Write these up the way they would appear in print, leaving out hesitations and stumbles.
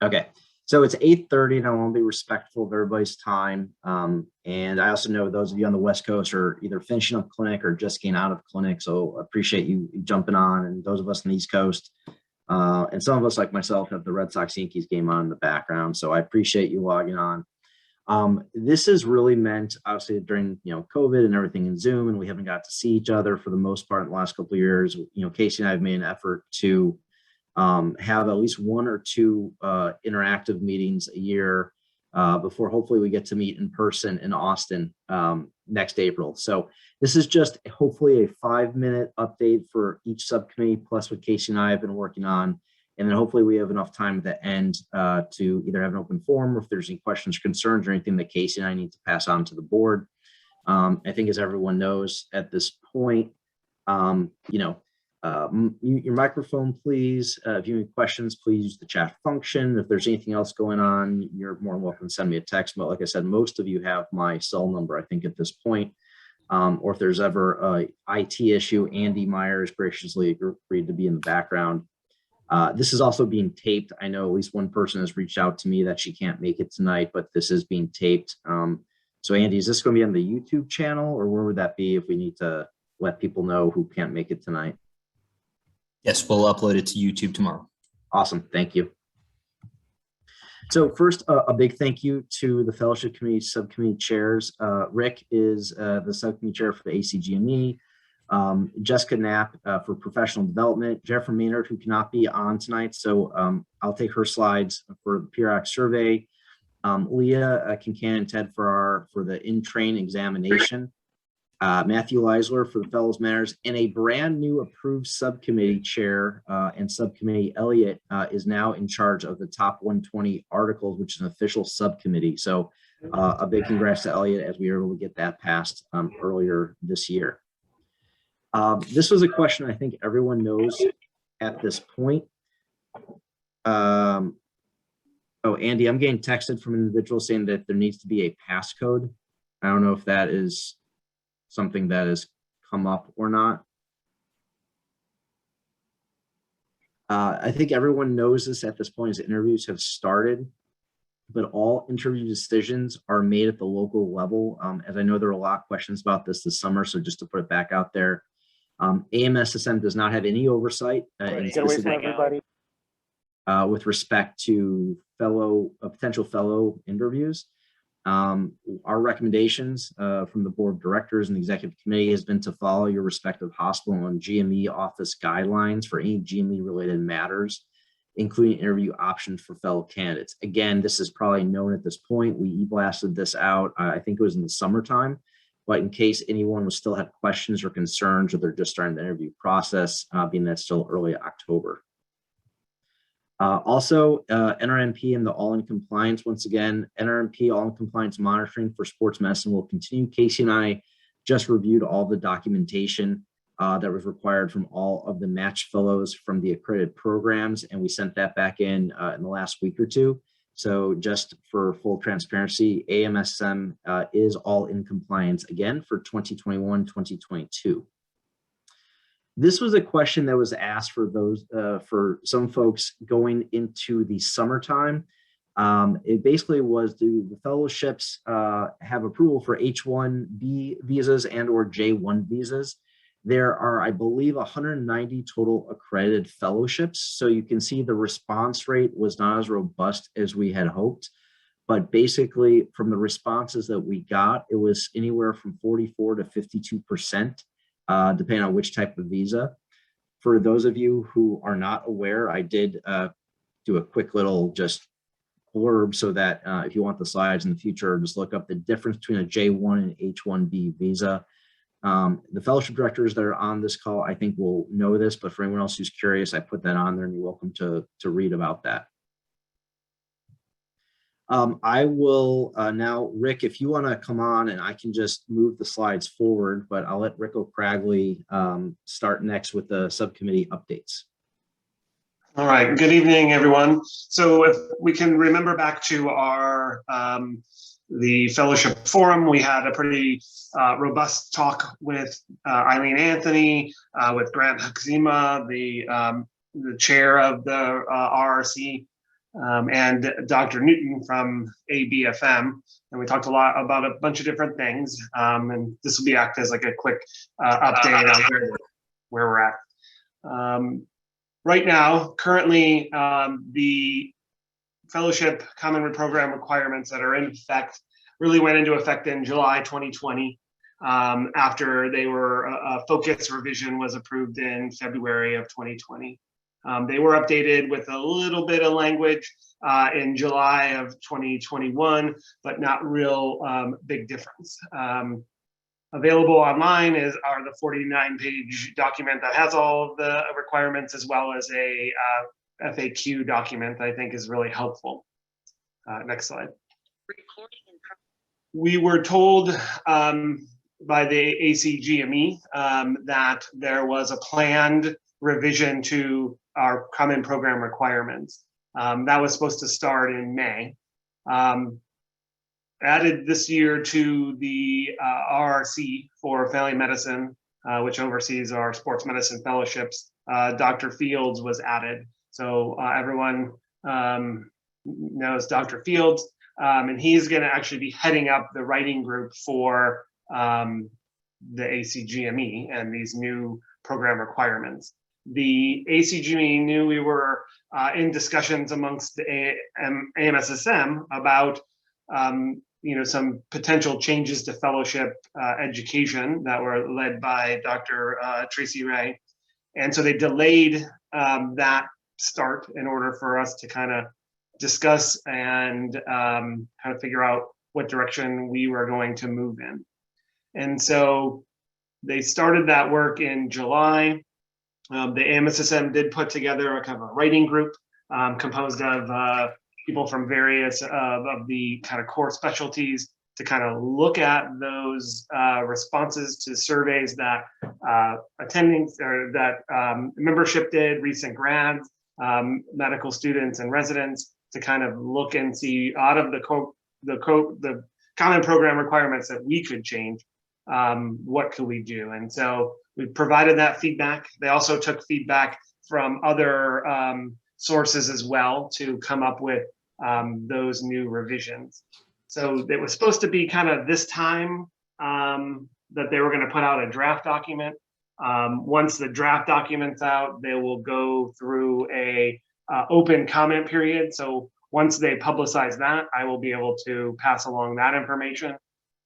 Okay, so it's 8:30 and I want to be respectful of everybody's time. And I also know those of you on the West Coast are either finishing up clinic or just getting out of clinic. So I appreciate you jumping on, and those of us on the East Coast. And some of us, like myself, have the Red Sox Yankees game on in the background. So I appreciate you logging on. This is really meant, obviously, during COVID and everything in Zoom, and we haven't got to see each other for the most part in the last couple of years. Casey and I have made an effort to have at least one or two interactive meetings a year before hopefully we get to meet in person in Austin next April. So this is just hopefully a 5-minute update for each subcommittee, plus what Casey and I have been working on. And then hopefully we have enough time at the end to either have an open forum, or if there's any questions or concerns or anything that Casey and I need to pass on to the board. I think as everyone knows at this point, mute your microphone, please. If you have any questions, please use the chat function. If there's anything else going on, you're more than welcome to send me a text. But like I said, most of you have my cell number, I think, at this point. Or if there's ever a IT issue, Andy Myers graciously agreed to be in the background. This is also being taped. I know at least one person has reached out to me that she can't make it tonight, but this is being taped. So Andy, is this going to be on the YouTube channel, or where would that be if we need to let people know who can't make it tonight? Yes, we'll upload it to YouTube tomorrow. Awesome, thank you. So first, a big thank you to the Fellowship Committee subcommittee chairs. Rick is the subcommittee chair for the ACGME. Jessica Knapp for professional development, Jennifer Maynard, who cannot be on tonight, so I'll take her slides for the periodic survey. Leah Kincan and Ted for the in-train examination. Matthew Weissler for the Fellows Matters, and a brand new approved subcommittee chair and subcommittee, Elliot, is now in charge of the top 120 articles, which is an official subcommittee. So a big congrats to Elliot as we were able to get that passed earlier this year. This was a question I think everyone knows at this point. Oh, Andy, I'm getting texted from an individual saying that there needs to be a passcode. I don't know if that is something that has come up or not. I think everyone knows this at this point as interviews have started, but all interview decisions are made at the local level. As I know there are a lot of questions about this summer, so just to put it back out there, AMSSM does not have any oversight with respect to potential fellow interviews. Our recommendations from the board of directors and the executive committee has been to follow your respective hospital and GME office guidelines for any GME related matters, including interview options for fellow candidates. Again, this is probably known at this point. We e-blasted this out, I think it was in the summertime, but in case anyone was still had questions or concerns, or they're just starting the interview process, being that it's still early October. Also, NRMP and the all-in compliance, once again, NRMP all-in compliance monitoring for sports medicine will continue. Casey and I just reviewed all the documentation that was required from all of the match fellows from the accredited programs, and we sent that back in the last week or two. So just for full transparency, AMSSM is all in compliance again for 2021-2022. This was a question that was asked for those for some folks going into the summertime. It basically was, do the fellowships have approval for H-1B visas and or J-1 visas? There are, I believe, 190 total accredited fellowships. So you can see the response rate was not as robust as we had hoped. But basically, from the responses that we got, it was anywhere from 44 to 52%. Depending on which type of visa. For those of you who are not aware, I did do a quick little just blurb so that if you want the slides in the future, just look up the difference between a J1 and H1B visa. The fellowship directors that are on this call, I think will know this, but for anyone else who's curious, I put that on there and you're welcome to read about that. I will now, Rick, if you want to come on, and I can just move the slides forward, but I'll let Rick O'Cragley start next with the subcommittee updates. All right, good evening, everyone. So if we can remember back to our the fellowship forum, we had a pretty robust talk with Eileen Anthony, with Grant Huxima, the chair of the RRC, and Dr. Newton from ABFM. And we talked a lot about a bunch of different things. And this will be act as like a quick update on where we're at. Right now, currently, the fellowship common program requirements that are in effect really went into effect in July 2020, after they were a focus revision was approved in February of 2020. They were updated with a little bit of language in July of 2021, but not real big difference. Available online are the 49-page document that has all of the requirements, as well as a FAQ document that I think is really helpful. Next slide. We were told by the ACGME that there was a planned revision to our common program requirements. That was supposed to start in May. Added this year to the RRC for family medicine, which oversees our sports medicine fellowships, Dr. Fields was added. So everyone knows Dr. Fields, and he's going to actually be heading up the writing group for the ACGME and these new program requirements. The ACGME knew we were in discussions amongst the AMSSM about some potential changes to fellowship education that were led by Dr. Tracy Ray. And so they delayed that start in order for us to kind of discuss and kind of figure out what direction we were going to move in. And so they started that work in July. The AMSSM did put together a kind of a writing group composed of people from various of the kind of core specialties to kind of look at those responses to surveys that membership did, recent grads, medical students and residents, to kind of look and see out of the common program requirements that we could change, what could we do? And so we provided that feedback. They also took feedback from other sources as well to come up with those new revisions. So it was supposed to be kind of this time that they were going to put out a draft document. Once the draft document's out, they will go through a open comment period. So once they publicize that, I will be able to pass along that information.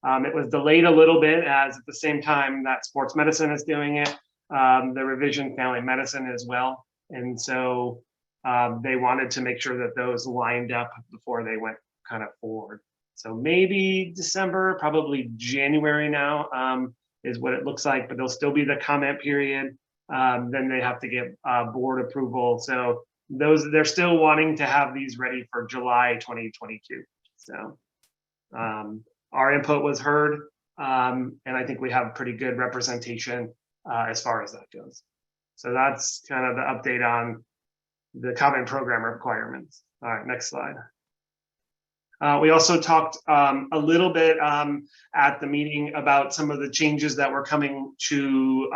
It was delayed a little bit, as at the same time that sports medicine is doing it, the revision family medicine as well. And so they wanted to make sure that those lined up before they went kind of forward. So maybe December, probably January now is what it looks like, but there'll still be the comment period. Then they have to get board approval. So they're still wanting to have these ready for July 2022. So our input was heard, and I think we have pretty good representation as far as that goes. So that's kind of the update on the common program requirements. All right, next slide. We also talked a little bit at the meeting about some of the changes that were coming to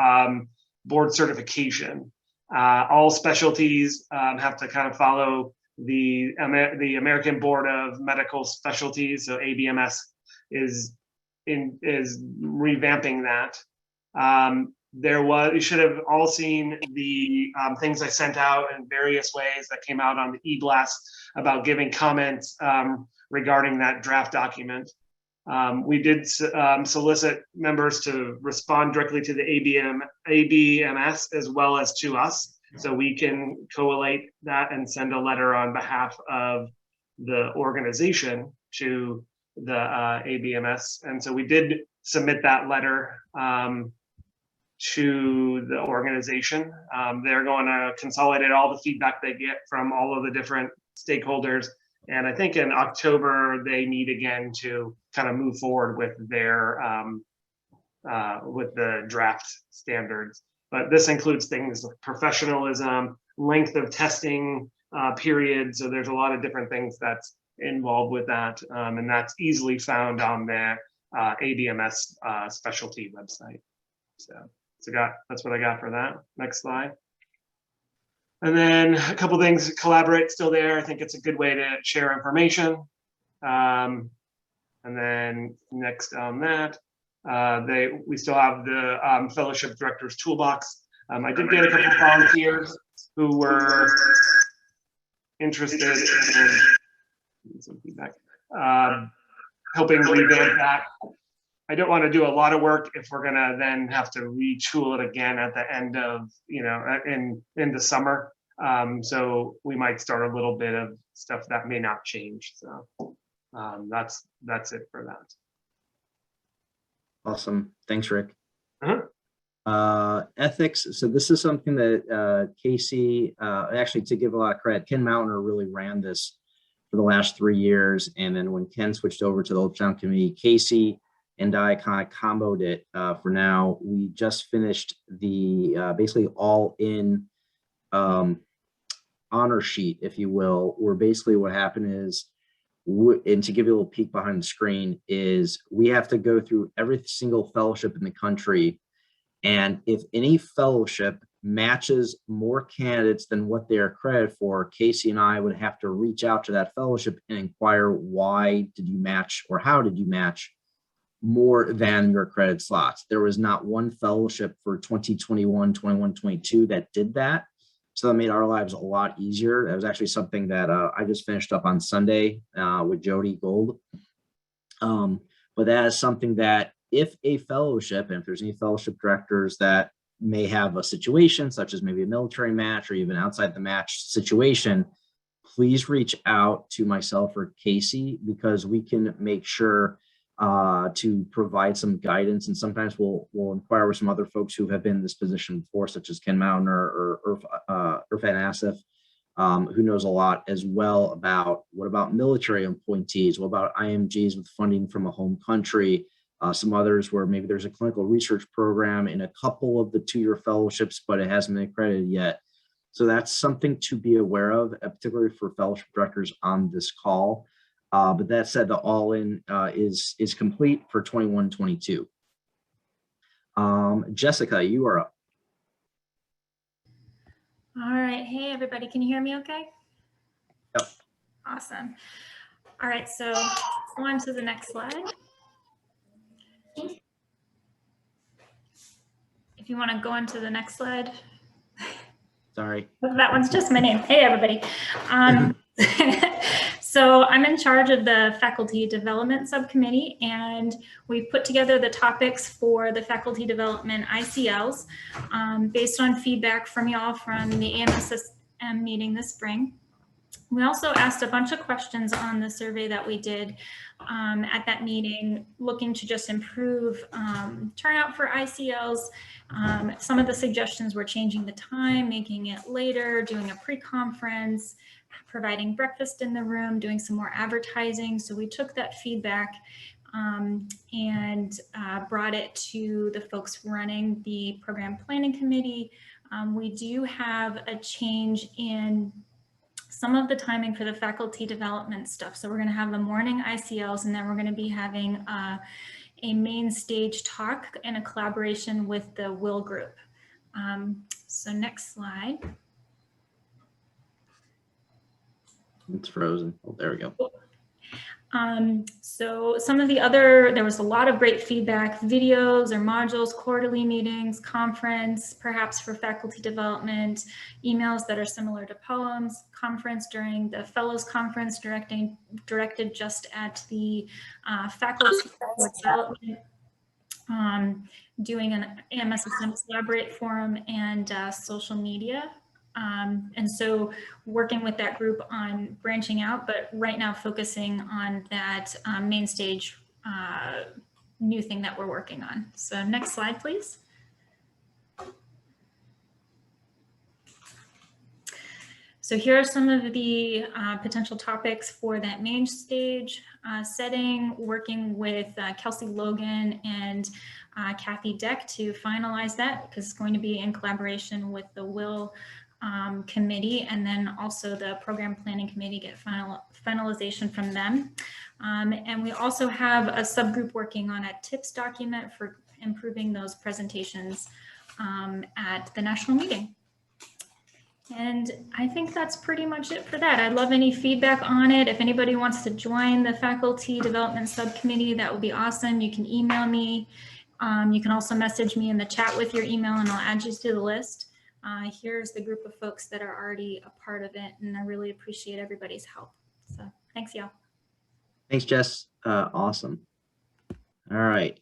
board certification. All specialties have to kind of follow the American Board of Medical Specialties, so ABMS is revamping that. You should have all seen the things I sent out in various ways that came out on the e-blast about giving comments regarding that draft document. We did solicit members to respond directly to the ABMS as well as to us, so we can collate that and send a letter on behalf of the organization to the ABMS. And so we did submit that letter to the organization. They're going to consolidate all the feedback they get from all of the different stakeholders. And I think in October, they meet again to kind of move forward with their with the draft standards. But this includes things like professionalism, length of testing period. So there's a lot of different things that's involved with that. And that's easily found on their ABMS specialty website. So that's what I got for that. Next slide. And then a couple things, collaborate still there. I think it's a good way to share information. And then next on that, we still have the Fellowship Directors Toolbox. I did get a couple of volunteers who were interested in some feedback, helping revamp that. I don't want to do a lot of work if we're gonna then have to retool it again at the end of, in the summer. So we might start a little bit of stuff that may not change. So that's it for that. Awesome. Thanks, Rick. Uh-huh. Ethics. So this is something that Casey, actually, to give a lot of credit, Ken Mountainer really ran this for the last 3 years. And then when Ken switched over to the ultrasound committee, Casey and I kind of comboed it for now. We just finished the basically all in honor sheet, if you will, where basically what happened is, and to give you a little peek behind the screen, is we have to go through every single fellowship in the country. And if any fellowship matches more candidates than what they are credited for, Casey and I would have to reach out to that fellowship and inquire, why did you match, or how did you match more than your accredited slots? There was not one fellowship for 2021, 21, 22 that did that. So that made our lives a lot easier. That was actually something that I just finished up on Sunday with Jody Gold. But that is something that if a fellowship, and if there's any fellowship directors that may have a situation such as maybe a military match or even outside the match situation, please reach out to myself or Casey, because we can make sure to provide some guidance. And sometimes we'll inquire with some other folks who have been in this position before, such as Ken Mountainer or FAMSSM, who knows a lot as well about what about military appointees, what about IMGs with funding from a home country, some others where maybe there's a clinical research program in a couple of the 2-year fellowships, but it hasn't been accredited yet. So that's something to be aware of, particularly for fellowship directors on this call. But that said, the all-in is complete for 21-22. Jessica, you are up. All right. Hey, everybody. Can you hear me okay? Yep. Awesome. All right. So on to the next slide. If you want to go on to the next slide. Sorry. That one's just my name. Hey, everybody. So I'm in charge of the faculty development subcommittee, and we've put together the topics for the faculty development ICLs based on feedback from y'all from the AMSSM meeting this spring. We also asked a bunch of questions on the survey that we did at that meeting, looking to just improve turnout for ICLs. Some of the suggestions were changing the time, making it later, doing a pre-conference, providing breakfast in the room, doing some more advertising. So we took that feedback and brought it to the folks running the program planning committee. We do have a change in some of the timing for the faculty development stuff. So we're going to have the morning ICLs, and then we're going to be having a main stage talk in a collaboration with the Will group. So next slide. It's frozen. Oh, there we go. So some of the other, there was a lot of great feedback, videos or modules, quarterly meetings, conference, perhaps for faculty development, emails that are similar to poems, conference during the fellows conference, directed just at the faculty development, doing an AMSSM Collaborate forum, and social media. And so working with that group on branching out, but right now focusing on that main stage new thing that we're working on. So next slide, please. So here are some of the potential topics for that main stage setting, working with Kelsey Logan and Kathy Deck to finalize that, because it's going to be in collaboration with the Will committee, and then also the program planning committee get finalization from them. And we also have a subgroup working on a tips document for improving those presentations at the national meeting. And I think that's pretty much it for that. I'd love any feedback on it. If anybody wants to join the faculty development subcommittee, that would be awesome. You can email me. You can also message me in the chat with your email and I'll add you to the list. Here's the group of folks that are already a part of it, and I really appreciate everybody's help. So thanks, y'all. Thanks, Jess. Awesome. All right.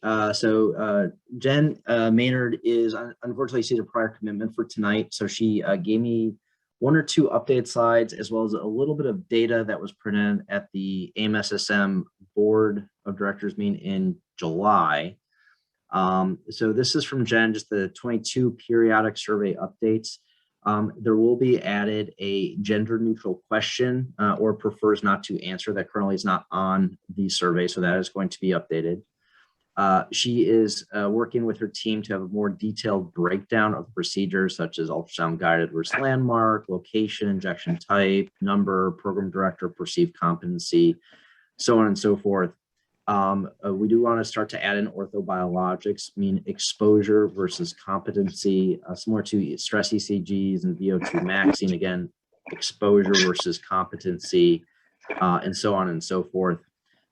Jen Maynard is unfortunately she's a prior commitment for tonight. So she gave me 1 or 2 updated slides, as well as a little bit of data that was printed at the AMSSM Board of Directors meeting in July. So this is from Jen, just the 22 periodic survey updates. There will be added a gender neutral question or prefers not to answer that currently is not on the survey. So that is going to be updated. She is working with her team to have a more detailed breakdown of procedures such as ultrasound guided versus landmark, location, injection type, number, program director, perceived competency, so on and so forth. We do want to start to add in orthobiologics, mean exposure versus competency, similar to stress ECGs and VO2 maxing, again, exposure versus competency, and so on and so forth.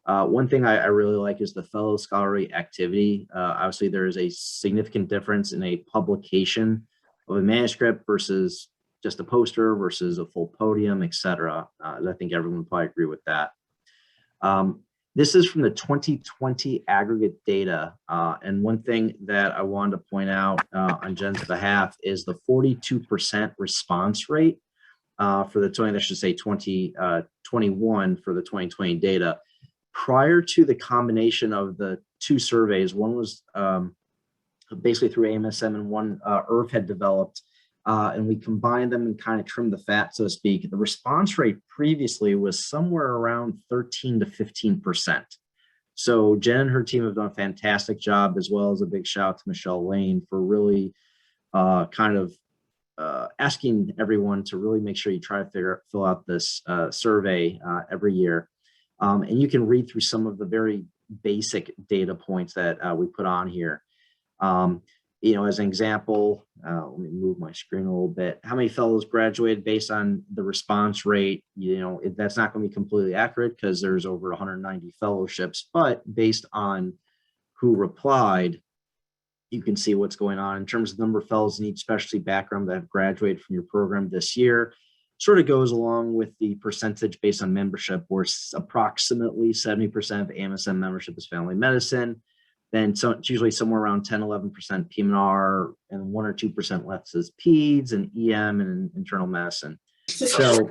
One thing I really like is the fellow scholarly activity. Obviously, there is a significant difference in a publication of a manuscript versus just a poster versus a full podium, etc. I think everyone would probably agree with that. This is from the 2020 aggregate data. And one thing that I wanted to point out on Jen's behalf is the 42% response rate for the 2021 for the 2020 data. Prior to the combination of the 2 surveys, one was basically through AMSSM and one IRF had developed, and we combined them and kind of trimmed the fat, so to speak. The response rate previously was somewhere around 13 to 15%. So Jen and her team have done a fantastic job, as well as a big shout out to Michelle Lane for really asking everyone to really make sure you try to fill out this survey every year. And you can read through some of the very basic data points that we put on here. As an example, let me move my screen a little bit. How many fellows graduated based on the response rate? That's not going to be completely accurate because there's over 190 fellowships, but based on who replied, you can see what's going on in terms of number of fellows in each specialty background that have graduated from your program this year. Sort of goes along with the percentage based on membership, where approximately 70% of AMSSM membership is family medicine. Then it's usually somewhere around 10, 11% PM&R, and 1 or 2% left is peds and EM and internal medicine. So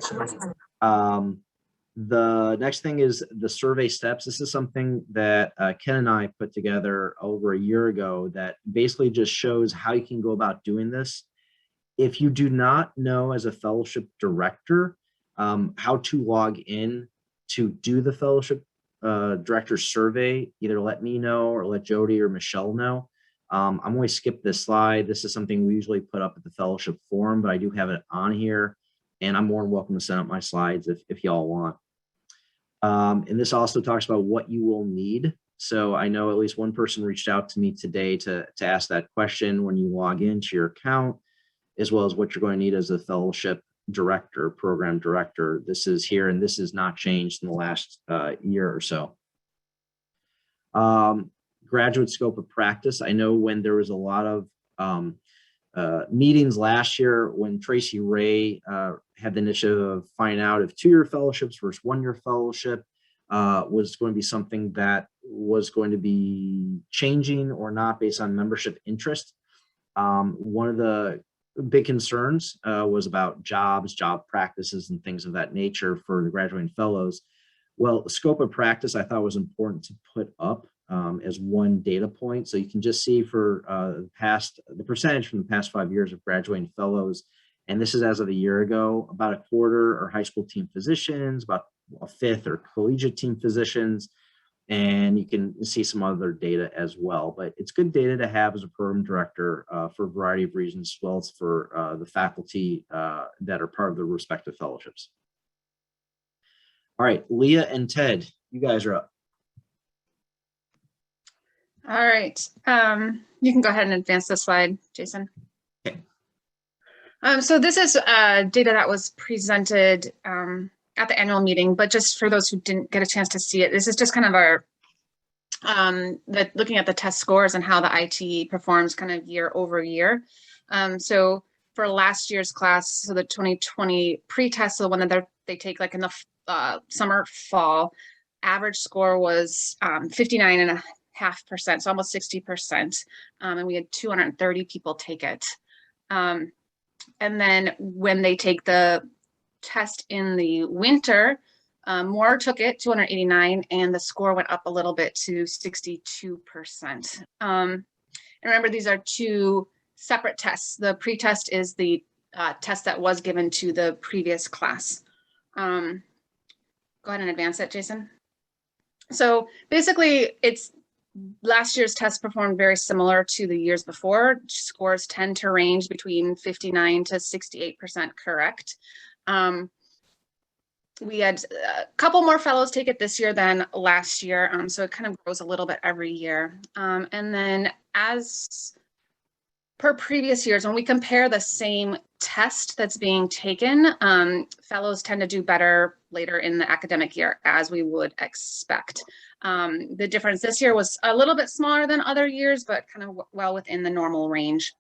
the next thing is the survey steps. This is something that Ken and I put together over a year ago that basically just shows how you can go about doing this. If you do not know as a fellowship director how to log in to do the fellowship director survey, either let me know or let Jody or Michelle know. I'm going to skip this slide. This is something we usually put up at the fellowship forum, but I do have it on here, and I'm more than welcome to send up my slides if y'all want. And this also talks about what you will need. So I know at least one person reached out to me today to ask that question when you log into your account, as well as what you're going to need as a fellowship director, program director. This is here, and this has not changed in the last year or so. Graduate scope of practice. I know when there was a lot of meetings last year when Tracy Ray had the initiative of finding out if 2-year fellowships versus 1-year fellowship was going to be something that was going to be changing or not based on membership interest. One of the big concerns was about job practices and things of that nature for the graduating fellows. Well, the scope of practice I thought was important to put up as one data point. So you can just see for the percentage from the past 5 years of graduating fellows, and this is as of a year ago, about a quarter are high school team physicians, about a fifth are collegiate team physicians, and you can see some other data as well. But it's good data to have as a program director for a variety of reasons, as well as for the faculty that are part of the respective fellowships. All right, Leah and Ted, you guys are up. All right, you can go ahead and advance the slide, Jason. Okay. So this is data that was presented at the annual meeting, but just for those who didn't get a chance to see it, this is just kind of our looking at the test scores and how the IT performs kind of year over year. So for last year's class, so the 2020 pre-test, so the one that they take like in the summer, fall, average score was 59.5%, so almost 60%. And we had 230 people take it. And then when they take the test in the winter, more took it, 289, and the score went up a little bit to 62%. And remember, these are two separate tests. The pre-test is the test that was given to the previous class. Go ahead and advance it, Jason. So basically, it's last year's test performed very similar to the years before. Scores tend to range between 59 to 68% correct. We had a couple more fellows take it this year than last year, so it kind of grows a little bit every year. And then as per previous years, when we compare the same test that's being taken, fellows tend to do better later in the academic year, as we would expect. The difference this year was a little bit smaller than other years, but kind of well within the normal range.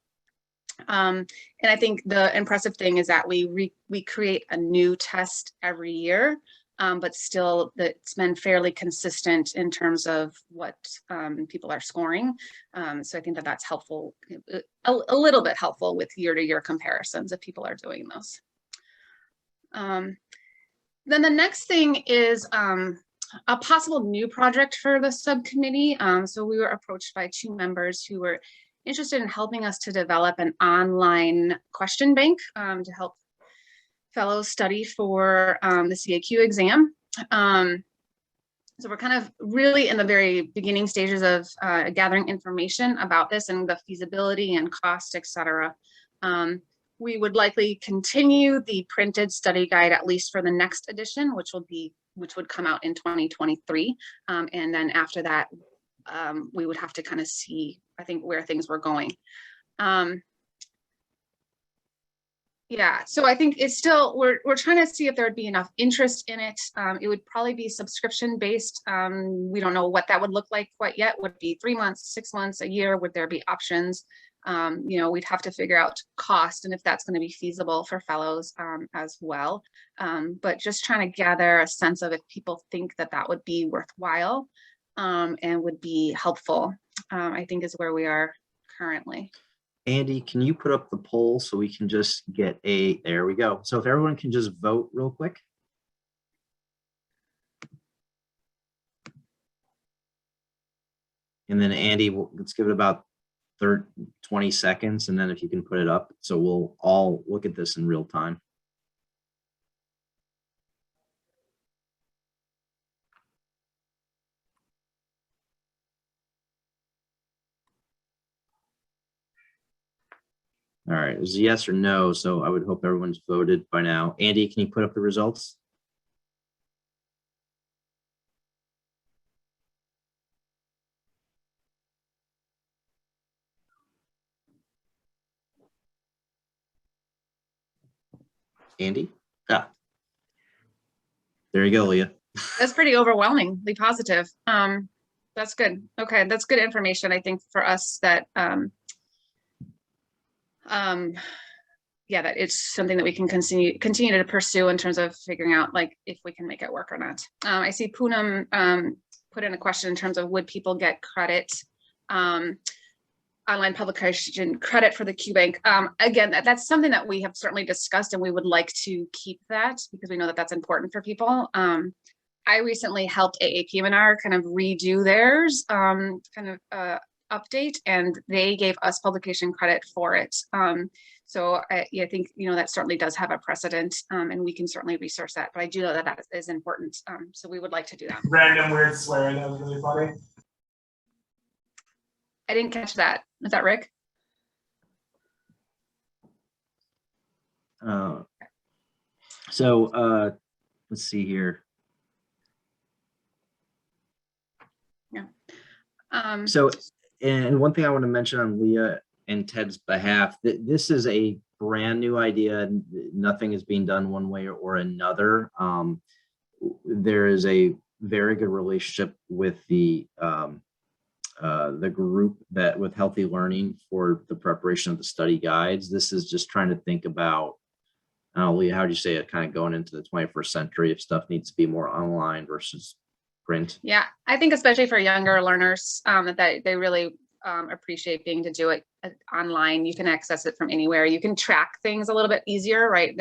And I think the impressive thing is that we create a new test every year, but still it's been fairly consistent in terms of what people are scoring. So I think that that's helpful, a little bit helpful with year-to-year comparisons if people are doing those. Then the next thing is a possible new project for the subcommittee. So we were approached by two members who were interested in helping us to develop an online question bank to help fellows study for the CAQ exam. So we're kind of really in the very beginning stages of gathering information about this and the feasibility and cost, et cetera. We would likely continue the printed study guide at least for the next edition, which would come out in 2023. And then after that, we would have to kind of see, I think, where things were going. Yeah, so I think it's still, we're trying to see if there would be enough interest in it. It would probably be subscription based. We don't know what that would look like quite yet. Would it be 3 months, 6 months, a year? Would there be options? You know, we'd have to figure out cost and if that's going to be feasible for fellows as well. But just trying to gather a sense of if people think that that would be worthwhile and would be helpful, I think is where we are currently. Andy, can you put up the poll so we can just get there we go. So if everyone can just vote real quick. And then Andy, let's give it about 20 seconds. And then if you can put it up, so we'll all look at this in real time. All right, it was a yes or no, so I would hope everyone's voted by now. Andy, can you put up the results? Andy? Ah. There you go, Leah. That's pretty overwhelmingly positive. That's good. Okay, that's good information, I think, for us that yeah, that it's something that we can continue to pursue in terms of figuring out like if we can make it work or not. I see Poonam put in a question in terms of would people get credit, online publication credit for the QBank. Again, that's something that we have certainly discussed and we would like to keep that because we know that that's important for people. I recently helped AAP-Maynard kind of redo theirs update, and they gave us publication credit for it. So I think, you know, that certainly does have a precedent, and we can certainly research that, but I do know that that is important. So we would like to do that. Random weird swearing, that was really funny. I didn't catch that. Is that Rick? So let's see here. Yeah. So, and one thing I want to mention on Leah and Ted's behalf, that this is a brand new idea. Nothing is being done one way or another. There is a very good relationship with the group that with Healthy Learning for the preparation of the study guides. This is just trying to think about, Lee, how do you say it, kind of going into the 21st century, if stuff needs to be more online versus print? Yeah, I think especially for younger learners, that they really appreciate being to do it online. You can access it from anywhere. You can track things a little bit easier, right?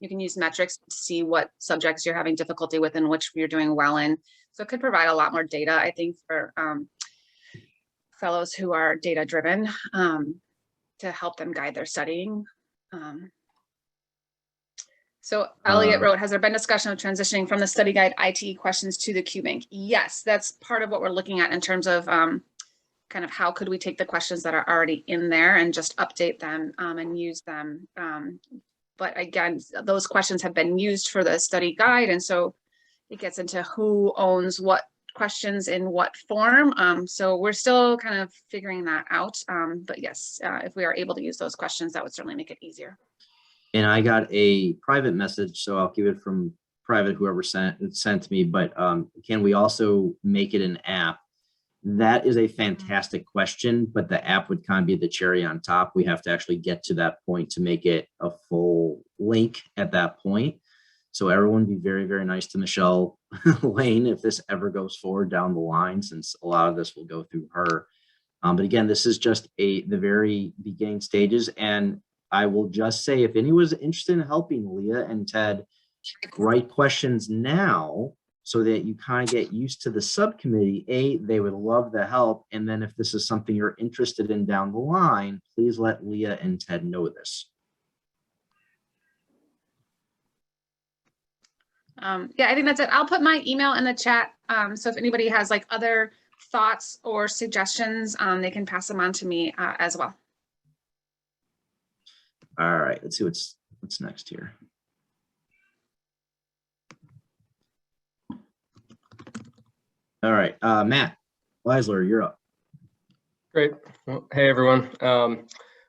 You can use metrics to see what subjects you're having difficulty with and which you're doing well in. So it could provide a lot more data, I think, for fellows who are data driven, to help them guide their studying. So Elliot wrote, has there been discussion of transitioning from the study guide ITE questions to the QBank? Yes, that's part of what we're looking at in terms of kind of how could we take the questions that are already in there and just update them and use them. But again, those questions have been used for the study guide. And so it gets into who owns what questions in what form. So we're still kind of figuring that out. But yes, if we are able to use those questions, that would certainly make it easier. And I got a private message, so I'll keep it from private, whoever sent me, but can we also make it an app? That is a fantastic question, but the app would kind of be the cherry on top. We have to actually get to that point to make it a full link at that point. So everyone be very, very nice to Michelle Lane if this ever goes forward down the line, since a lot of this will go through her. But again, this is just the very beginning stages. And I will just say, if anyone's interested in helping Leah and Ted write questions now so that you kind of get used to the subcommittee, they would love the help. And then if this is something you're interested in down the line, please let Leah and Ted know this. Yeah, I think that's it. I'll put my email in the chat. So if anybody has like other thoughts or suggestions, they can pass them on to me as well. All right, let's see what's next here. All right, Matt Weissler, you're up. Great. Well, hey, everyone.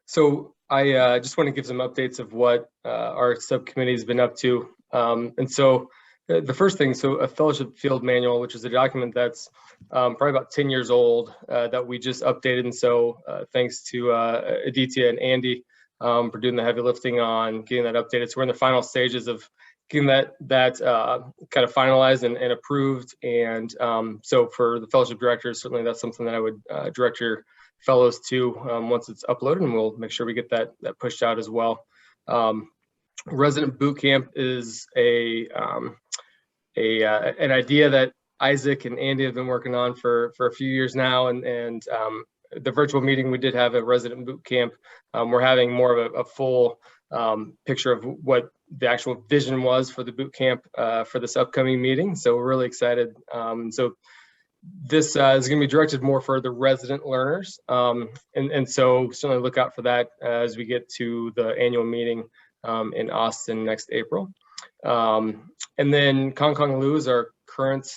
So I just want to give some updates of what our subcommittee has been up to. And so the first thing, so a fellowship field manual, which is a document that's probably about 10 years old that we just updated. And so thanks to Aditya and Andy for doing the heavy lifting on getting that updated. So we're in the final stages of getting that kind of finalized and approved. And so for the fellowship directors, certainly that's something that I would direct your fellows to once it's uploaded, and we'll make sure we get that pushed out as well. Resident boot camp is an idea that Isaac and Andy have been working on for a few years now, and the virtual meeting we did have at resident boot camp, we're having more of a full picture of what the actual vision was for the boot camp for this upcoming meeting. So we're really excited. So this is going to be directed more for the resident learners, and so certainly look out for that as we get to the annual meeting in Austin next April. And then Kong Kong Lu is our current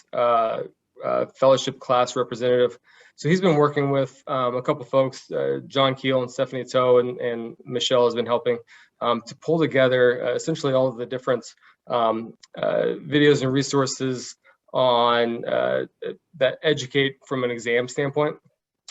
fellowship class representative. So he's been working with a couple folks, John Keel and Stephanie Toe, and Michelle has been helping to pull together essentially all of the different videos and resources on that educate from an exam standpoint.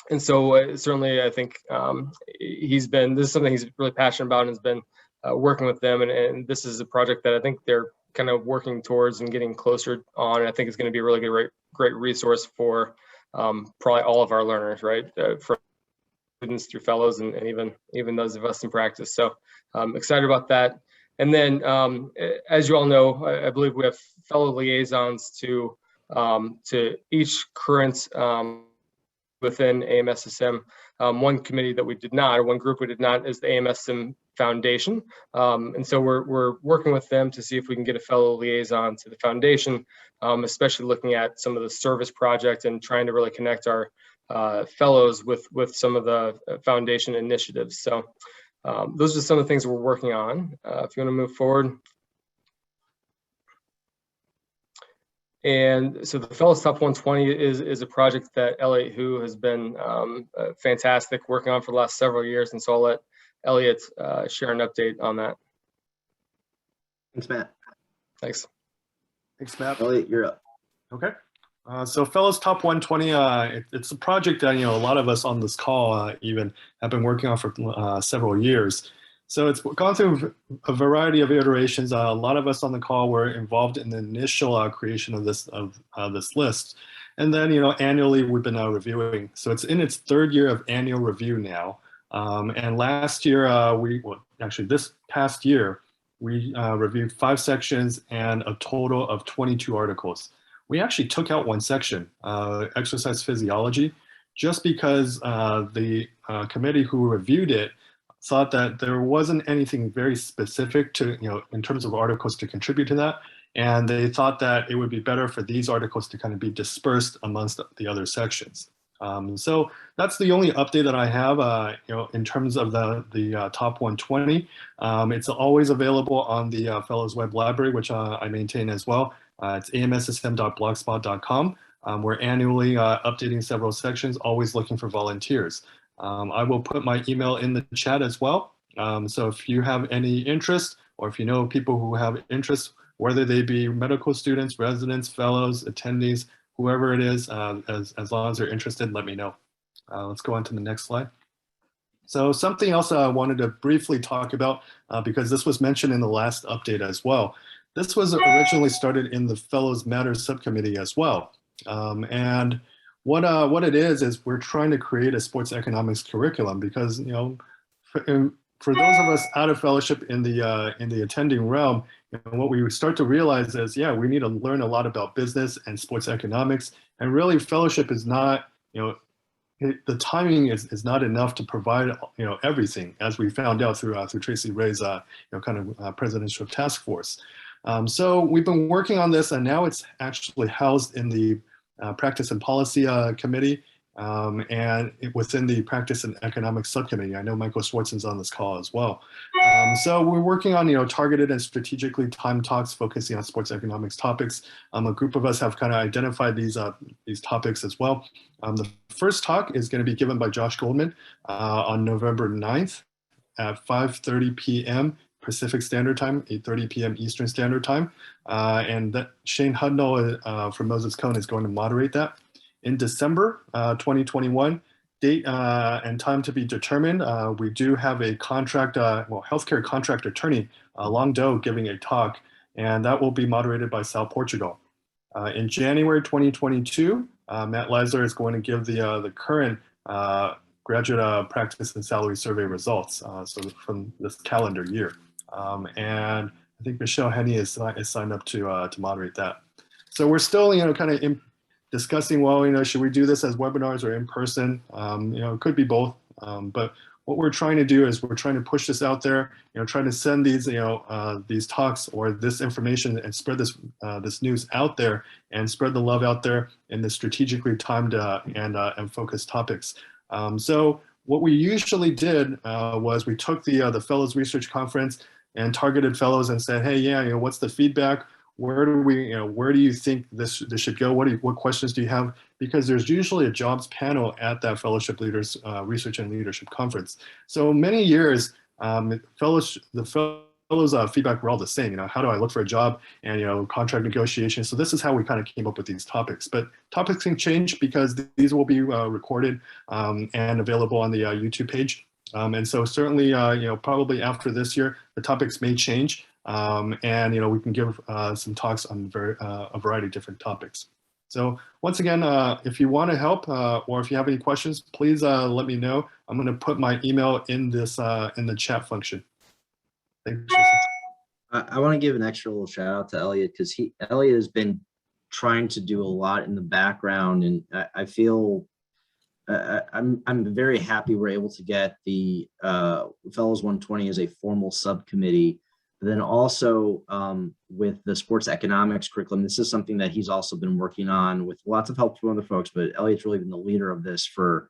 And so certainly I think this is something he's really passionate about and has been working with them. And this is a project that I think they're kind of working towards and getting closer on. And I think it's going to be a really great resource for probably all of our learners, right? From students through fellows and even those of us in practice. So I'm excited about that. And then as you all know, I believe we have fellow liaisons to each current within AMSSM. One committee that we did not, or one group we did not, is the AMSSM Foundation. And so we're working with them to see if we can get a fellow liaison to the foundation, especially looking at some of the service project and trying to really connect our fellows with some of the foundation initiatives. So those are some of the things we're working on. If you want to move forward. And so the Fellows Top 120 is a project that Elliot Hu has been fantastic working on for the last several years. And so I'll let Elliot share an update on that. Thanks, Matt. Thanks. Thanks, Matt. Elliot, you're up. Okay. So Fellows Top 120, it's a project that, a lot of us on this call even have been working on for several years. So it's gone through a variety of iterations. A lot of us on the call were involved in the initial creation of this list. And then, annually we've been reviewing. So it's in its third year of annual review now. And last year, actually this past year, we reviewed 5 sections and a total of 22 articles. We actually took out one section, exercise physiology, just because the committee who reviewed it thought that there wasn't anything very specific to, in terms of articles to contribute to that. And they thought that it would be better for these articles to kind of be dispersed amongst the other sections. So that's the only update that I have, in terms of the top 120. It's always available on the Fellows Web Library, which I maintain as well. It's amsssm.blogspot.com. We're annually updating several sections, always looking for volunteers. I will put my email in the chat as well. So if you have any interest, or if you know people who have interest, whether they be medical students, residents, fellows, attendees, whoever it is, as long as they're interested, let me know. Let's go on to the next slide. So something else I wanted to briefly talk about, because this was mentioned in the last update as well. This was originally started in the Fellows Matters subcommittee as well. And what it is we're trying to create a sports economics curriculum, because for those of us out of fellowship in the attending realm, what we start to realize is, we need to learn a lot about business and sports economics, and really fellowship is not, the timing is not enough to provide everything, as we found out through Tracy Ray's presidential task force. So we've been working on this, and now it's actually housed in the Practice and Policy Committee, and within the Practice and Economics Subcommittee. I know Michael Schwartz is on this call as well. So we're working on targeted and strategically timed talks focusing on sports economics topics. A group of us have kind of identified these topics as well. The first talk is going to be given by Josh Goldman on November 9th at 5:30 p.m. Pacific Standard Time, 8:30 p.m. Eastern Standard Time. And that Shane Hudnall from Moses Cone is going to moderate that. In December 2021, date and time to be determined, we do have a healthcare contract attorney, Long Do, giving a talk, and that will be moderated by Sal Portugal. In January 2022, Matt Weissler is going to give the current graduate practice and salary survey results, so from this calendar year. And I think Michelle Henney is signed up to moderate that. So we're still, kind of discussing, should we do this as webinars or in person? It could be both. But what we're trying to do is we're trying to push this out there, trying to send these talks or this information and spread this news out there and spread the love out there in the strategically timed and focused topics. So what we usually did was we took the Fellows Research Conference and targeted fellows and said, hey, what's the feedback? Where do you think this should go? What questions do you have? Because there's usually a jobs panel at that Fellowship Leaders Research and Leadership Conference. So many years, the fellows feedback were all the same. How do I look for a job, and contract negotiations. So this is how we kind of came up with these topics. But topics can change because these will be recorded and available on the YouTube page. And so certainly, probably after this year, the topics may change. And we can give some talks on a variety of different topics. So once again, if you want to help or if you have any questions, please let me know. I'm going to put my email in this in the chat function. Thank you, Jason. I want to give an extra little shout out to Elliot, because Elliot has been trying to do a lot in the background, and I feel I'm very happy we're able to get the Fellows 120 as a formal subcommittee. But then also with the sports economics curriculum, this is something that he's also been working on with lots of help from other folks, but Elliot's really been the leader of this for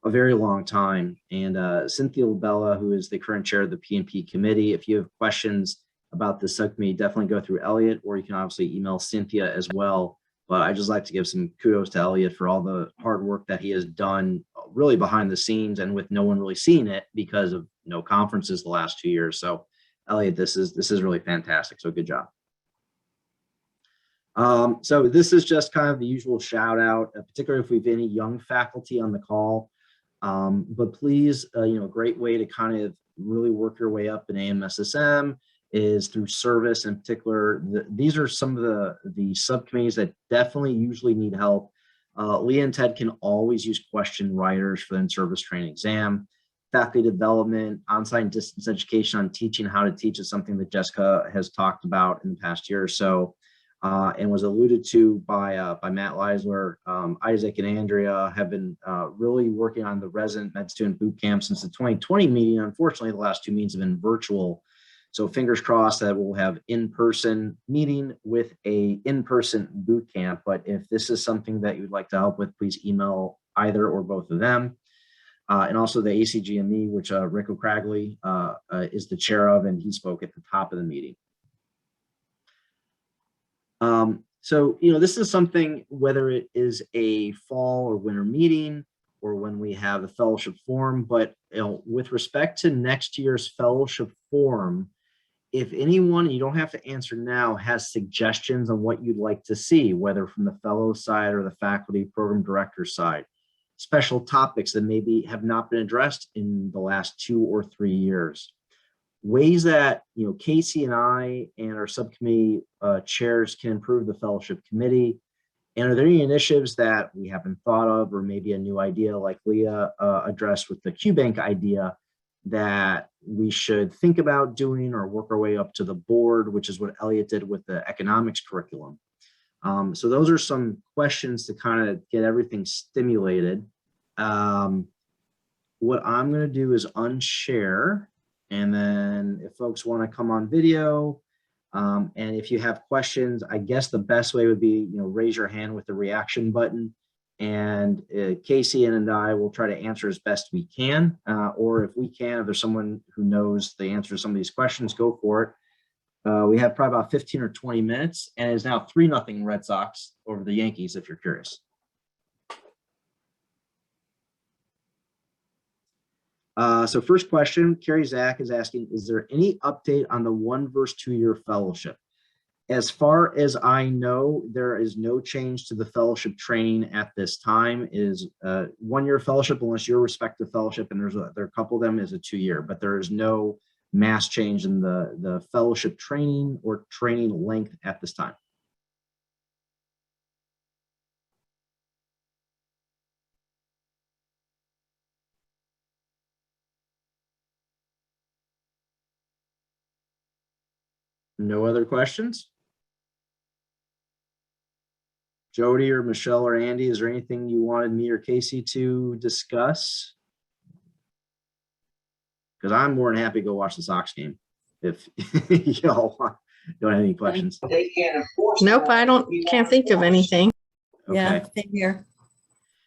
a very long time. And Cynthia Lavelle, who is the current chair of the P&P committee, if you have questions about the subcommittee, definitely go through Elliot, or you can obviously email Cynthia as well. But I just like to give some kudos to Elliot for all the hard work that he has done really behind the scenes and with no one really seeing it because of no conferences the last 2 years. So Elliot, this is really fantastic. So good job. So this is just kind of the usual shout out, particularly if we have any young faculty on the call. But please, a great way to kind of really work your way up in AMSSM is through service. In particular, these are some of the subcommittees that definitely usually need help. Leah and Ted can always use question writers for the in-service training exam. Faculty development, on-site and distance education on teaching how to teach is something that Jessica has talked about in the past year or so, and was alluded to by Matt Weissler. Isaac and Andrea have been really working on the resident med student boot camp since the 2020 meeting. Unfortunately, the last 2 meetings have been virtual. So fingers crossed that we'll have in-person meeting with a in-person boot camp. But if this is something that you'd like to help with, please email either or both of them. And also the ACGME, which Rick O'Cragley is the chair of, and he spoke at the top of the meeting. So, this is something, whether it is a fall or winter meeting or when we have the fellowship forum, but with respect to next year's fellowship forum, if anyone, you don't have to answer now, has suggestions on what you'd like to see, whether from the fellow side or the faculty program director side, special topics that maybe have not been addressed in the last 2 or 3 years, ways that Casey and I and our subcommittee chairs can improve the fellowship committee, and are there any initiatives that we haven't thought of, or maybe a new idea like Leah addressed with the QBank idea that we should think about doing or work our way up to the board, which is what Elliot did with the economics curriculum. So those are some questions to kind of get everything stimulated. What I'm going to do is unshare, and then if folks want to come on video, and if you have questions, I guess the best way would be, raise your hand with the reaction button, and Casey and I will try to answer as best we can, or if we can, if there's someone who knows the answer to some of these questions, go for it. We have probably about 15 or 20 minutes, and it's now 3-0 Red Sox over the Yankees, if you're curious. So first question, Carrie Zach is asking, is there any update on the 1 versus 2 year fellowship? As far as I know, there is no change to the fellowship training at this time. Is 1 year fellowship, unless your respective fellowship, and there are a couple of them, is a 2 year, but there is no mass change in the fellowship training or training length at this time. No other questions? Jody or Michelle or Andy, is there anything you wanted me or Casey to discuss? Because I'm more than happy to go watch the Sox game if y'all don't have any questions. Nope, can't think of anything. Okay. Yeah, same here.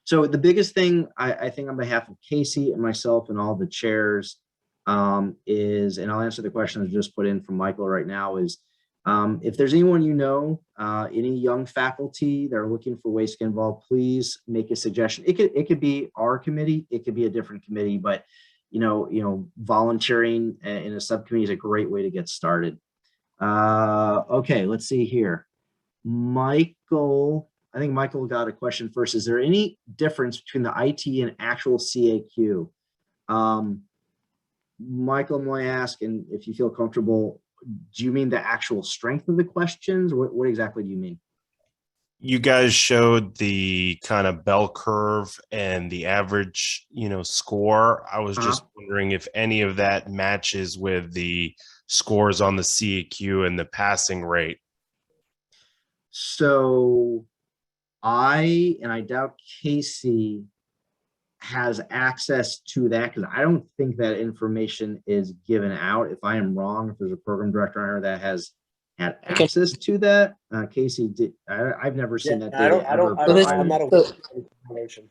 So the biggest thing I think on behalf of Casey and myself and all the chairs is, and I'll answer the question I just put in from Michael right now, is if there's anyone any young faculty that are looking for ways to get involved, please make a suggestion. It could be our committee, it could be a different committee, but volunteering in a subcommittee is a great way to get started. Okay, let's see here. Michael, I think Michael got a question first. Is there any difference between the IT and actual CAQ? Michael, I'm going to ask, and if you feel comfortable, do you mean the actual strength of the questions? What exactly do you mean? You guys showed the kind of bell curve and the average, score. I was just wondering if any of that matches with the scores on the CAQ and the passing rate. So I doubt Casey has access to that, because I don't think that information is given out. If I am wrong, if there's a program director on here that has had access to that, Casey did. I've never seen that data. I'm not aware of that information.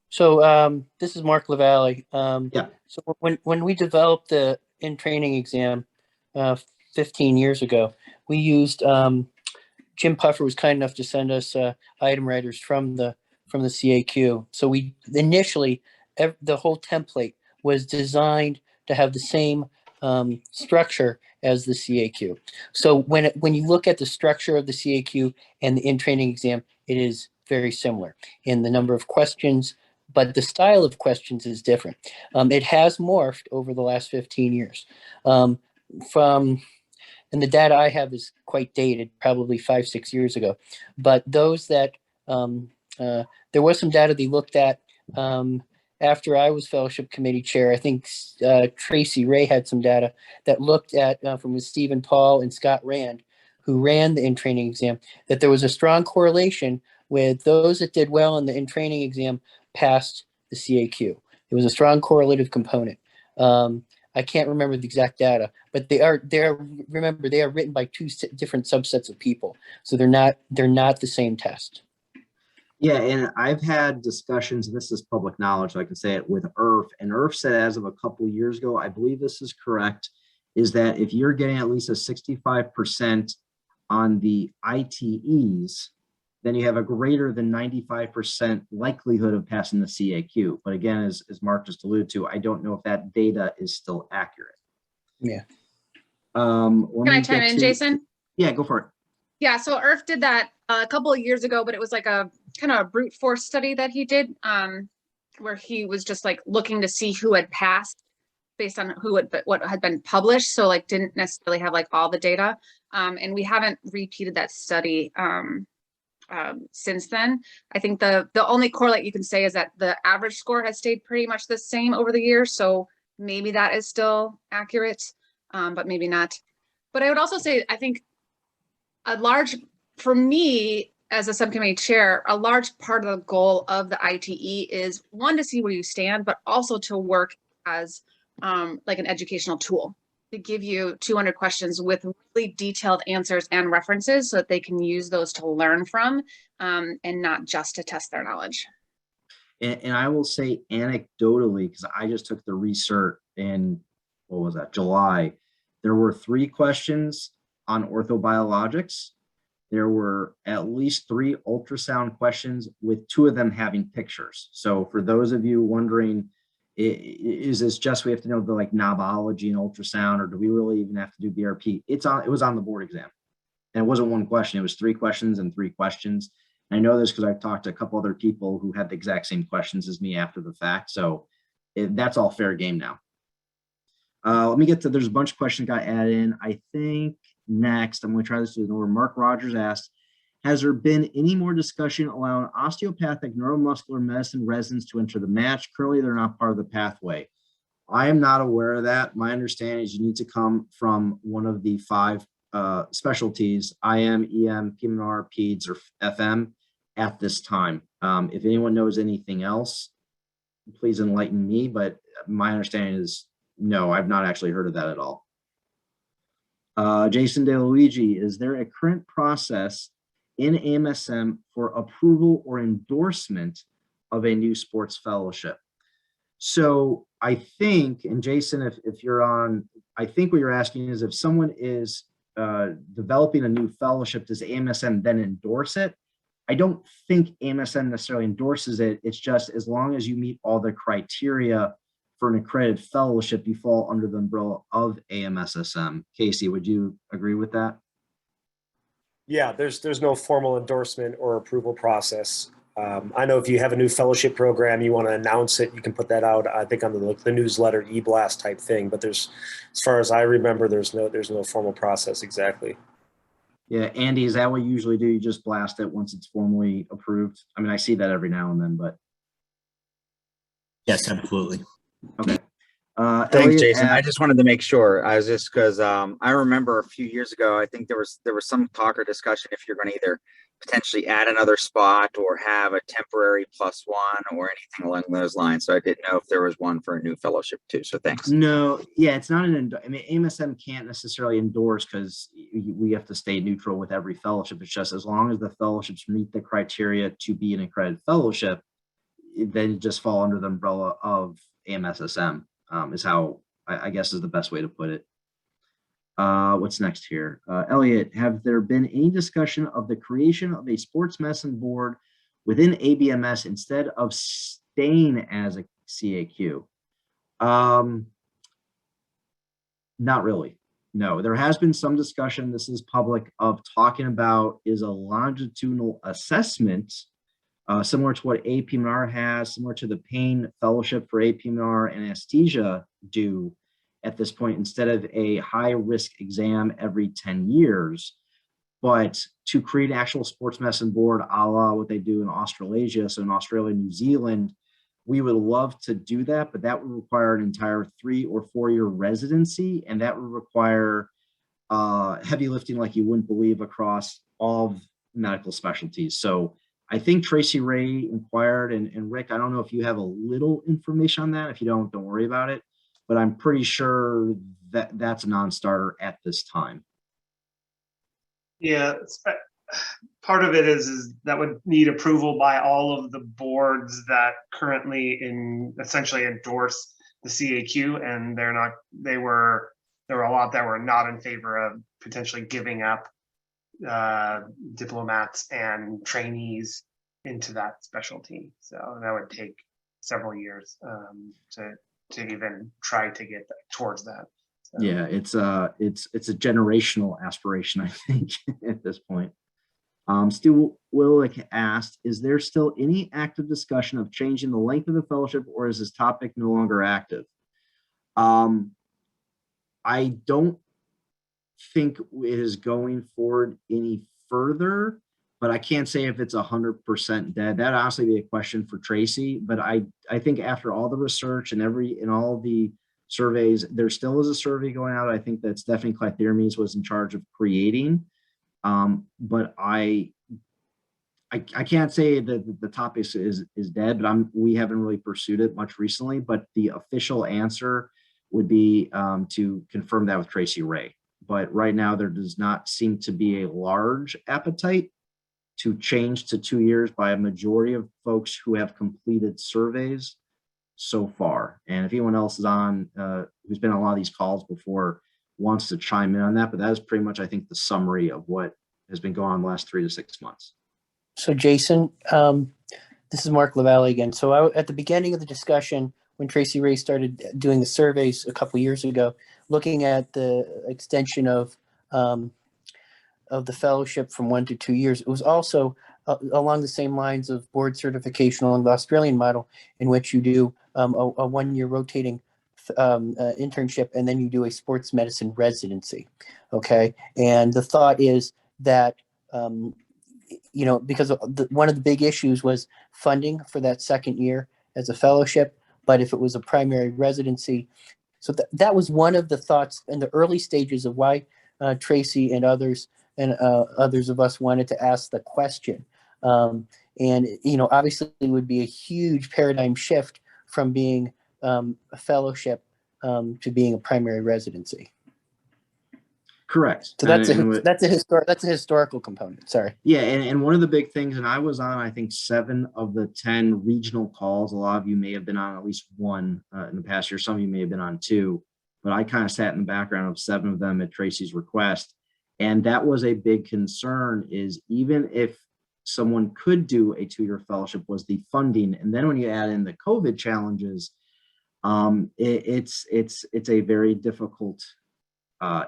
So this is Mark Lavelle. Yeah. So when we developed the in-training exam 15 years ago, we used Jim Puffer was kind enough to send us item writers from the CAQ. So we initially, the whole template was designed to have the same structure as the CAQ. So when you look at the structure of the CAQ and the in-training exam, it is very similar in the number of questions, but the style of questions is different. It has morphed over the last 15 years. And the data I have is quite dated, probably 5-6 years ago. But those that, there was some data they looked at after I was fellowship committee chair. I think Tracy Ray had some data that looked at from Stephen Paul and Scott Rand, who ran the in-training exam, that there was a strong correlation with those that did well in the in-training exam passed the CAQ. It was a strong correlative component. I can't remember the exact data, but they are written by two different subsets of people. So they're not the same test. Yeah, and I've had discussions, and this is public knowledge, so I can say it, with IRF, and IRF said as of a couple of years ago, I believe this is correct, is that if you're getting at least a 65% on the ITEs, then you have a greater than 95% likelihood of passing the CAQ. But again, as Mark just alluded to, I don't know if that data is still accurate. Yeah. Can I chime in, Jason? Yeah, go for it. Yeah, so IRF did that a couple of years ago, but it was like a kind of a brute force study that he did, where he was just like looking to see who had passed based on what had been published. So like didn't necessarily have like all the data. And we haven't repeated that study since then. I think the only correlate you can say is that the average score has stayed pretty much the same over the years. So maybe that is still accurate, but maybe not. But I would also say, I think for me as a subcommittee chair, a large part of the goal of the ITE is one, to see where you stand, but also to work as like an educational tool to give you 200 questions with really detailed answers and references so that they can use those to learn from and not just to test their knowledge. And I will say anecdotally, because I just took the recert in, what was that, July, there were 3 questions on orthobiologics. There were at least 3 ultrasound questions with 2 of them having pictures. So for those of you wondering, is this just we have to know the like knobology and ultrasound, or do we really even have to do BRP? It was on the board exam, and it wasn't 1 question. It was 3 questions and 3 questions. And I know this because I've talked to a couple other people who had the exact same questions as me after the fact. So that's all fair game now. Let me get to, there's a bunch of questions got added in. I think next, I'm going to try this in order. Mark Rogers asked, has there been any more discussion allowing osteopathic neuromuscular medicine residents to enter the match? Currently, they're not part of the pathway. I am not aware of that. My understanding is you need to come from one of the 5 specialties, IM, EM, PMR, PEDS, or FM at this time. If anyone knows anything else, please enlighten me, but my understanding is no, I've not actually heard of that at all. Jason DeLuigi, is there a current process in AMSSM for approval or endorsement of a new sports fellowship? So I think, and Jason, if you're on, I think what you're asking is if someone is developing a new fellowship, does AMSSM then endorse it? I don't think AMSSM necessarily endorses it. It's just as long as you meet all the criteria for an accredited fellowship, you fall under the umbrella of AMSSM. Casey, would you agree with that? Yeah, there's no formal endorsement or approval process. I know if you have a new fellowship program, you want to announce it, you can put that out, I think, on the newsletter, e-blast type thing. But there's, as far as I remember, there's no formal process exactly. Yeah, Andy, is that what you usually do? You just blast it once it's formally approved? I mean, I see that every now and then, but. Yes, absolutely. Okay. Thanks, Elliot, Jason. I just wanted to make sure. I was just because I remember a few years ago, I think there was some talk or discussion if you're going to either potentially add another spot or have a temporary +1 or anything along those lines. So I didn't know if there was one for a new fellowship too. So thanks. No, yeah, it's not an. I mean, AMSSM can't necessarily endorse because we have to stay neutral with every fellowship. It's just as long as the fellowships meet the criteria to be an accredited fellowship, then you just fall under the umbrella of AMSSM. Is how I guess is the best way to put it. What's next here? Elliot, have there been any discussion of the creation of a sports medicine board within ABMS instead of staying as a CAQ? Not really. No, there has been some discussion, this is public, of talking about is a longitudinal assessment similar to what APMR has, similar to the pain fellowship for APMR and anesthesia do at this point, instead of a high risk exam every 10 years, but to create an actual sports medicine board a la what they do in Australasia. So in Australia, New Zealand, we would love to do that, but that would require an entire 3 or 4 year residency. And that would require heavy lifting like you wouldn't believe across all medical specialties. So I think Tracy Ray inquired, and Rick, I don't know if you have a little information on that. If you don't worry about it, but I'm pretty sure that that's a non-starter at this time. Yeah, part of it is that would need approval by all of the boards that currently essentially endorse the CAQ, and there were a lot that were not in favor of potentially giving up diplomats and trainees into that specialty. So that would take several years to even try to get towards that. So. Yeah, it's a generational aspiration, I think, at this point. Stu Willick asked, is there still any active discussion of changing the length of the fellowship, or is this topic no longer active? I don't think it is going forward any further, but I can't say if it's 100% dead. That'd honestly be a question for Tracy, but I think after all the research and all the surveys, there still is a survey going out. I think that Stephanie Clythermes was in charge of creating, but I can't say that the topic is dead, but we haven't really pursued it much recently. But the official answer would be to confirm that with Tracy Ray. But right now there does not seem to be a large appetite to change to 2 years by a majority of folks who have completed surveys so far. And if anyone else is on, who's been on a lot of these calls before, wants to chime in on that, but that is pretty much, I think, the summary of what has been going on the last 3 to 6 months. So Jason, this is Mark Lavelle again. So at the beginning of the discussion, when Tracy Ray started doing the surveys a couple of years ago, looking at the extension of the fellowship from 1 to 2 years, it was also along the same lines of board certification along the Australian model, in which you do a 1 year rotating internship, and then you do a sports medicine residency. Okay. And the thought is that, because one of the big issues was funding for that second year as a fellowship, but if it was a primary residency. So that was one of the thoughts in the early stages of why Tracy and others of us wanted to ask the question. Obviously it would be a huge paradigm shift from being a fellowship to being a primary residency. Correct. So that's a historical component. Sorry. Yeah, and one of the big things, and I was on, I think, 7 of the 10 regional calls. A lot of you may have been on at least one in the past year. Some of you may have been on 2, but I kind of sat in the background of 7 of them at Tracy's request. And that was a big concern, is even if someone could do a 2-year fellowship, was the funding. And then when you add in the COVID challenges, it's a very difficult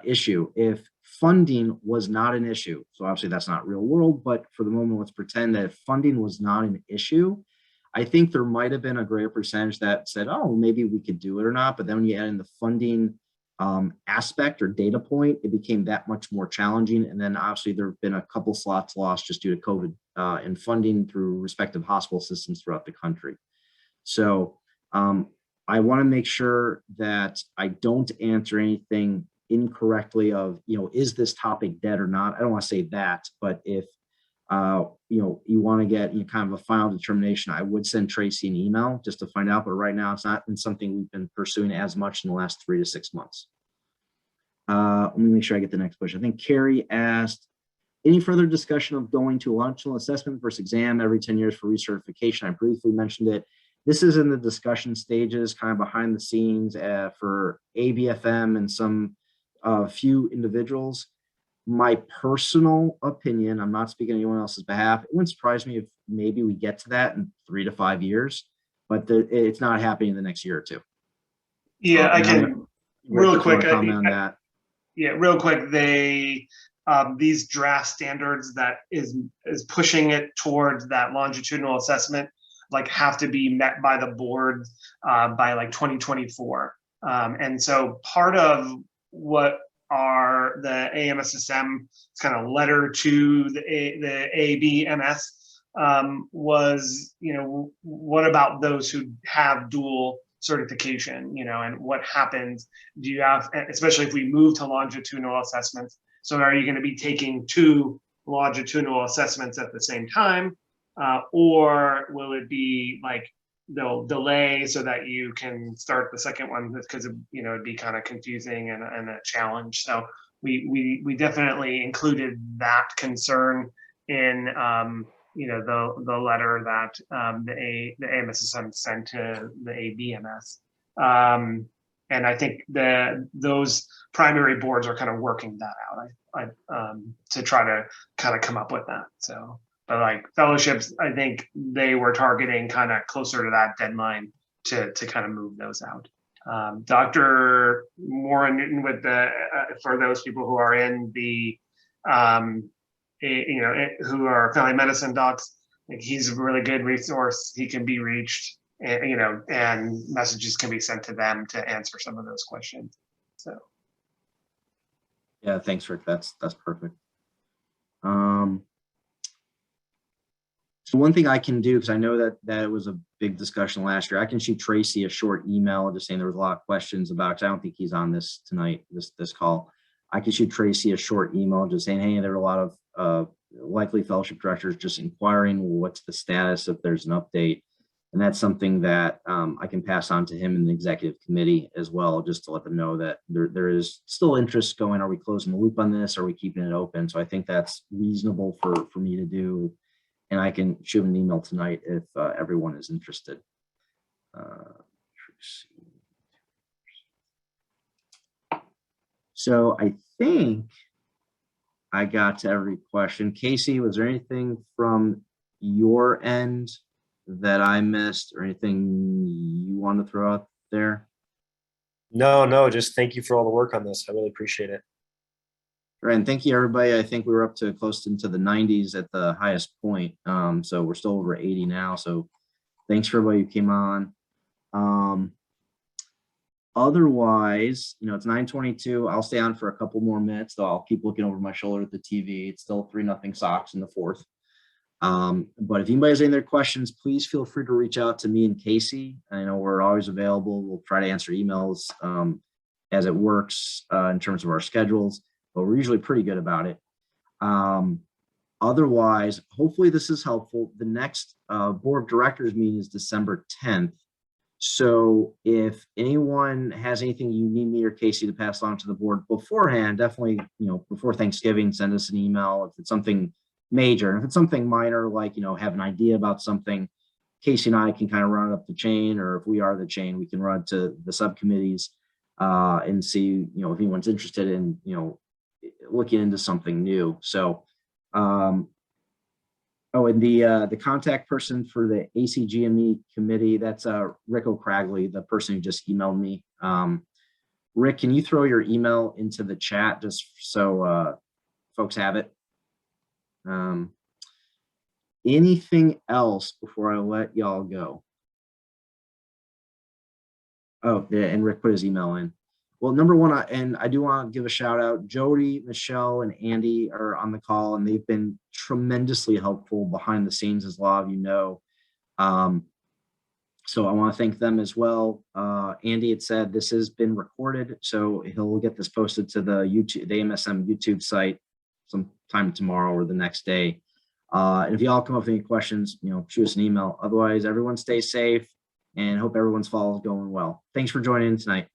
issue. If funding was not an issue, so obviously that's not real world, but for the moment, let's pretend that if funding was not an issue, I think there might have been a greater percentage that said, oh, maybe we could do it or not. But then when you add in the funding aspect or data point, it became that much more challenging. And then obviously there have been a couple slots lost just due to COVID and funding through respective hospital systems throughout the country. So I want to make sure that I don't answer anything incorrectly of, is this topic dead or not? I don't want to say that, but if, you want to get kind of a final determination, I would send Tracy an email just to find out, but right now it's not been something we've been pursuing as much in the last 3 to 6 months. Let me make sure I get the next question. I think Carrie asked, any further discussion of going to a longitudinal assessment versus exam every 10 years for recertification? I briefly mentioned it. This is in the discussion stages, kind of behind the scenes for ABFM and some few individuals. My personal opinion, I'm not speaking on anyone else's behalf, it wouldn't surprise me if maybe we get to that in 3 to 5 years, but it's not happening in the next year or 2. Yeah, Real Rick, if you wanna quick, comment on that. Yeah, real quick, these draft standards that is pushing it towards that longitudinal assessment, like have to be met by the board by like 2024. And so part of what are the AMSSM kind of letter to the ABMS was, you know, what about those who have dual certification, you know, and what happens? Do you have, especially if we move to longitudinal assessments, so are you going to be taking 2 longitudinal assessments at the same time, or will it be like they'll delay so that you can start the second one, because you know it'd be kind of confusing and a challenge. So we definitely included that concern in you know the letter that the AMSSM sent to the ABMS. And I think those primary boards are kind of working that out to try to kind of come up with that. So, but like fellowships, I think they were targeting kind of closer to that deadline to kind of move those out. Dr. Warren Newton, with for those people who are in the you know, who are family medicine docs, like he's a really good resource. He can be reached. And, you know, and messages can be sent to them to answer some of those questions. So, Yeah, thanks, Rick. That's perfect. So one thing I can do, because I know that it was a big discussion last year, I can shoot Tracy a short email just saying there was a lot of questions about, because I don't think he's on this tonight, this call. I can shoot Tracy a short email just saying, hey, there are a lot of likely fellowship directors just inquiring what's the status if there's an update. And that's something that I can pass on to him in the executive committee as well, just to let them know that there is still interest going. Are we closing the loop on this? Are we keeping it open? So I think that's reasonable for me to do. And I can shoot an email tonight if everyone is interested. So I think I got to every question. Casey, was there anything from your end that I missed or anything you want to throw out there? No, just thank you for all the work on this. I really appreciate it. And thank you, everybody. I think we were up to close into the 90s at the highest point. So we're still over 80 now. So thanks for everybody who came on. Otherwise, you know, it's 9:22. I'll stay on for a couple more minutes, though I'll keep looking over my shoulder at the TV. It's still 3-0 Sox in the 4th. But if anybody has any other questions, please feel free to reach out to me and Casey. I know we're always available. We'll try to answer emails as it works in terms of our schedules, but we're usually pretty good about it. Otherwise, hopefully this is helpful. The next board of directors meeting is December 10th. So if anyone has anything you need me or Casey to pass on to the board beforehand, definitely, you know, before Thanksgiving, send us an email. If it's something major, and if it's something minor, like, you know, have an idea about something, Casey and I can kind of run it up the chain, or if we are the chain, we can run to the subcommittees and see, you know, if anyone's interested in, you know, looking into something new. So, oh, and the contact person for the ACGME committee, that's Rick O'Cragley, the person who just emailed me. Rick, can you throw your email into the chat just so folks have it? Anything else before I let y'all go? Oh, yeah, and Rick put his email in. Well, number one, and I do want to give a shout out. Jody, Michelle, and Andy are on the call, and they've been tremendously helpful behind the scenes, as a lot of you know. So I want to thank them as well. Andy had said this has been recorded, so he'll get this posted to the AMSSM YouTube site sometime tomorrow or the next day. And if you all come up with any questions, you know, shoot us an email. Otherwise, everyone stay safe and hope everyone's fall is going well. Thanks for joining in tonight.